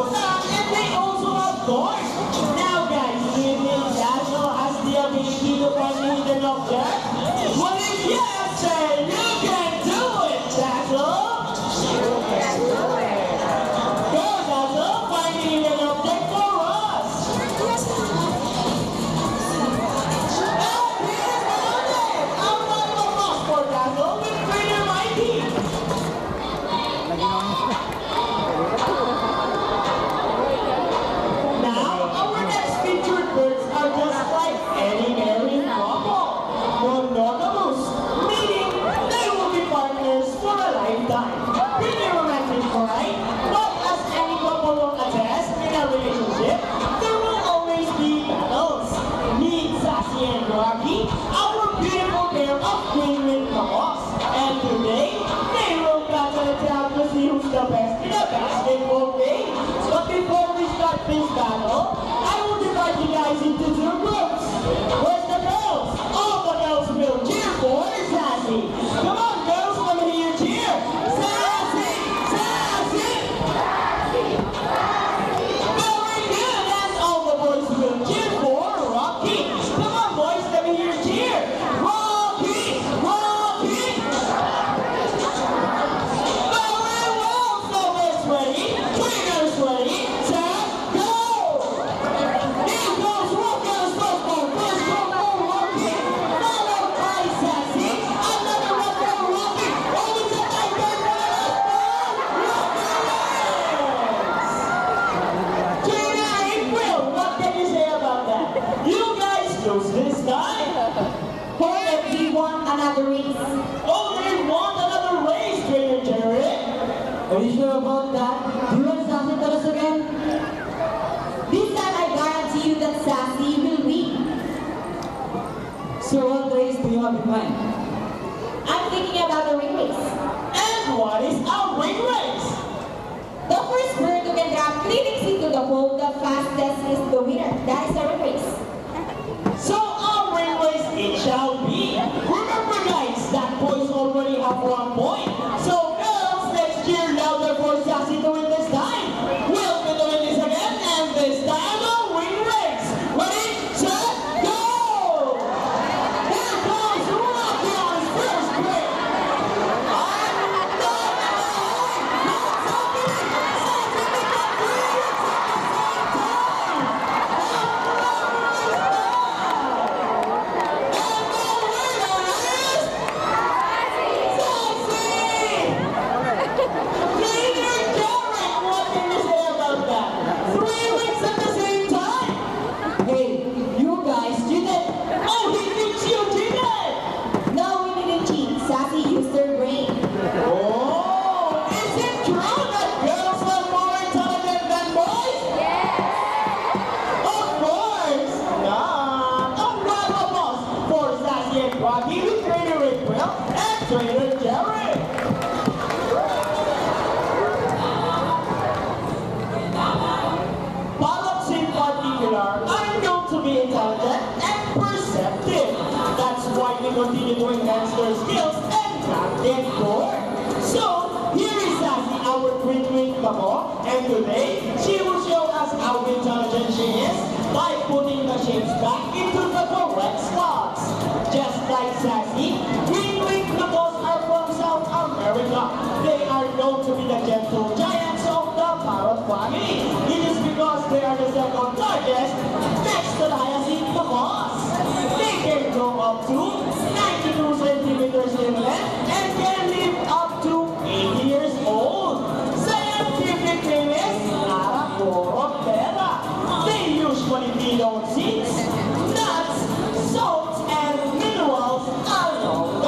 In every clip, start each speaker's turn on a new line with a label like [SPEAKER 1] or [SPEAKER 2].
[SPEAKER 1] And they also have doors. Now guys, do you think Dazzle has the ability to find the hidden object? Well, if yes, then you can do it, Dazzle! You can do it! Go, Dazzle! Find the hidden object for us! And he found it! A round of applause for Dazzle with Trainer Mighty! Now, our next featured birds are just like any married couple. Monogamous, meaning they will be partners for a lifetime. Pretty romantic, right? But as any couple will attest in a relationship, there will always be battles. Meet Sassy and Rocky, our beautiful pair of twin couples. And today, they will battle it out to see who's the best in a basketball game. But before we start this battle, I will divide you guys into two groups. Where's the girls? All the girls will cheer for Sassy. Come on, girls, let me hear you cheer. Sassy! Sassy! Sassy! Sassy! Very good, and all the boys will cheer for Rocky. Come on, boys, let me hear you cheer. Rocky! Rocky! Very well, so it's ready. Trainers ready. Set, go! Here goes Rocky on the softball. First goal for Rocky. Followed by Sassy. Another one for Rocky. Only set by third one. Rocky wins! Trainer April, what can you say about that? You guys lose this time.
[SPEAKER 2] Hope that we won another race.
[SPEAKER 1] Oh, they won another race, Trainer Jerry.
[SPEAKER 2] Are you sure about that? Do you want Sassy to us again? This time I guarantee you that Sassy will win. So what race do you have in mind? I'm thinking about the ring race.
[SPEAKER 1] And what is a ring race?
[SPEAKER 2] The first bird who can drop 3 rings into the hole the fastest is the winner. That is the ring race.
[SPEAKER 1] So a ring race it shall be. Remember guys, that boys already have 1 point. So girls, let's cheer louder for Sassy to win this time. We'll be doing this again, and this time a ring race. Ready, set, go! Here comes Rocky on his first break.
[SPEAKER 2] Hey, you guys cheated.
[SPEAKER 1] Oh, he thinks you did it!
[SPEAKER 2] No, we didn't cheat. Sassy used her brain.
[SPEAKER 1] Oh, is it true that girls are more intelligent than boys? Of course not! A round of applause for Sassy and Rocky with Trainer April and Trainer Jerry! Pilots in particular are known to be intelligent and perceptive. That's why we continue to enhance their skills and track them forward. So, here is Sassy, our twin couple, and today she will show us how intelligent she is by putting the shapes back into the correct slots. Just like Sassy, twin couples are from South America. They are known to be the gentle giants of the parrot family. It is because they are the second largest next to the hyacinth macaws. They can grow up to 92 centimeters in length and can live up to 80 years old. Scientific name is Aracorotera. They usually feed on seeds, nuts, salts, and minerals along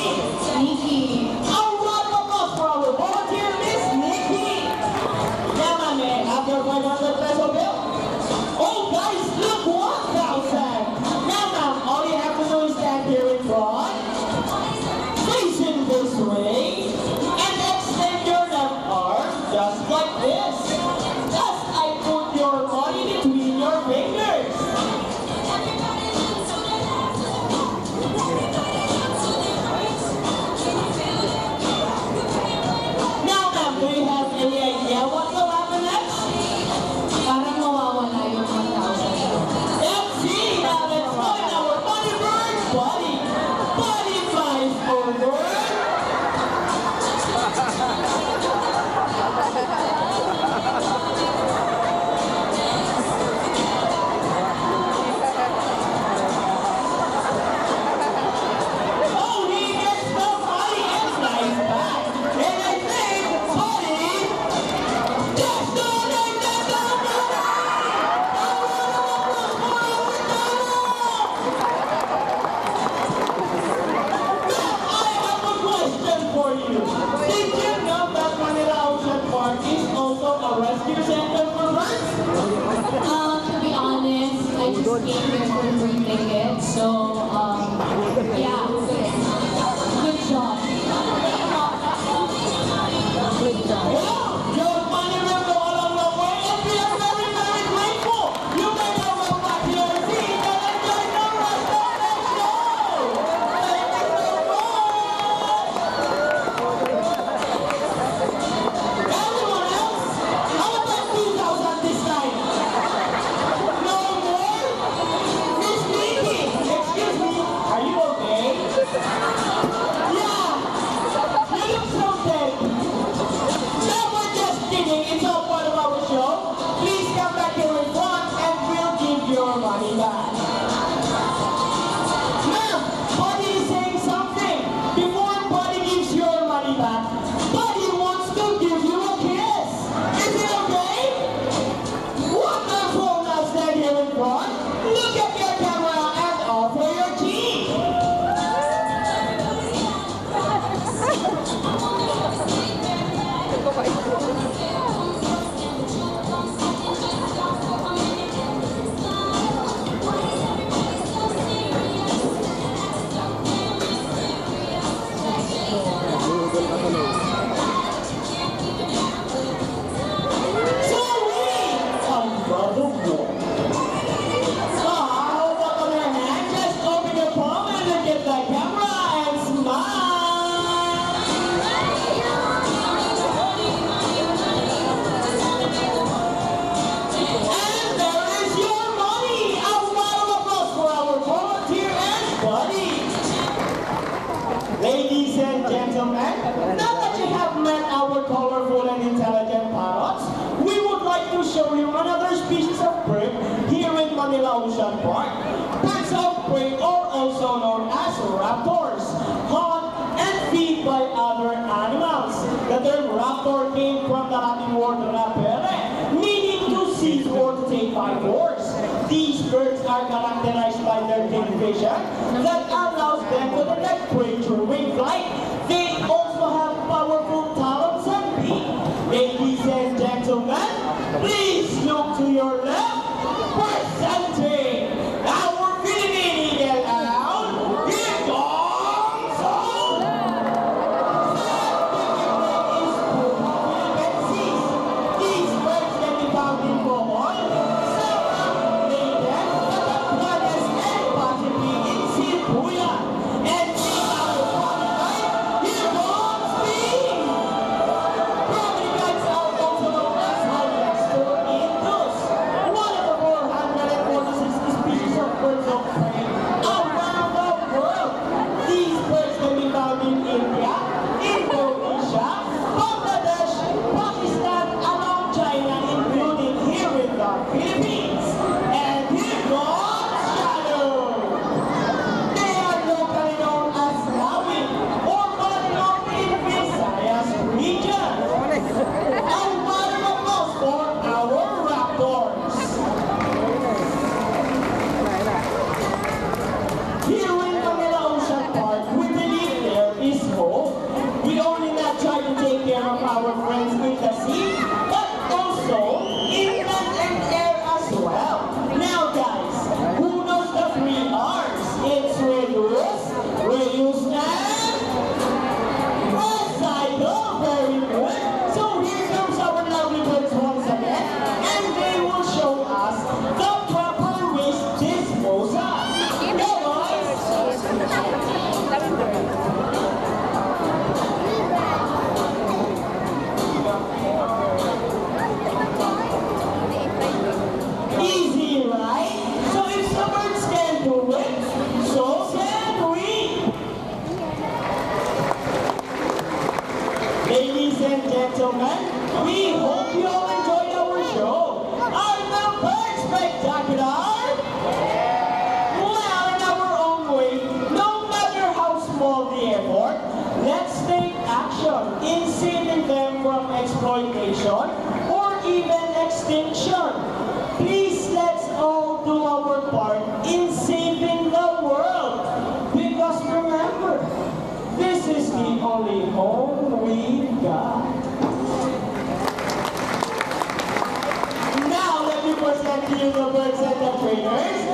[SPEAKER 2] Nikki.
[SPEAKER 1] A round of applause for our volunteer, Miss Nikki. Yeah, my man, after 500 peso bill. Oh, guys, look, 1,000. Now, ma'am, all you have to do is stand here in front, facing this way, and extend your left arm just like this. As I put your body between your fingers. Now, ma'am, do you have any idea what will happen next?
[SPEAKER 2] Parang mawawala yung 1,000.
[SPEAKER 1] MC, now let's find our body burn body. Body flies over. Oh, he gets the body and flies back. And I think body just I have a question for you. Did you know that Manila Ocean Park is also a rescue center for birds?
[SPEAKER 2] To be honest, I just came here for the free ticket. So, yeah. Good job.
[SPEAKER 1] Well, your money will go a long way, and we are very, very grateful. You may now go back to your seat and enjoy the rest of the show. Thank you so much. Everyone else, how about 2,000 this time? No more? Miss Nikki, excuse me, are you okay? Yeah, you look so dead. No, we're just kidding. It's all part of our show. Please come back here in front and we'll give your money back. Ma'am, Buddy is saying something. Before Buddy gives your money back, Buddy wants to give you a kiss. Is it okay? Wonderful. Now stand here in front. Look at your camera and offer your cheek. Sorry! Another one. How about on your hand? Just open your palm and look at the camera and smile. And there is your money. A round of applause for our volunteer and Buddy. Ladies and gentlemen, now that you have met our colorful and intelligent parrots, we would like to show you another species of bird here in Manila Ocean Park. Birds of prey are also known as raptors, hunt and feed by other animals. The term raptor came from the Latin word rapere, meaning to seize or to take by force. These birds are characterized by their thin vision that allows them to detect prey during flight. They also have powerful talons and beak. Ladies and gentlemen, please look to your left. Presenting our Philippine Eagle Owl, here comes home. These birds can be found in Bohol, Sabah, Leyden, Batangas, and possibly in Sibuya. And they are qualified care of our friends in the sea, but also in land and air as well. Now guys, who knows the three R's? It's reduce, and recycle. Very good. So here comes our lovely birds once again, and they will show us the proper waste disposal. Go boys! Easy, right? So if the birds can do it, so can we. Ladies and gentlemen, we hope you all enjoyed our show. Are the birds spectacular? Well, in our own way, no matter how small the effort, let's take action in saving them from exploitation or even extinction. Please, let's all do our part in saving the world. Because remember, this is the only home we got. Now let me present to you the birds and the trainers.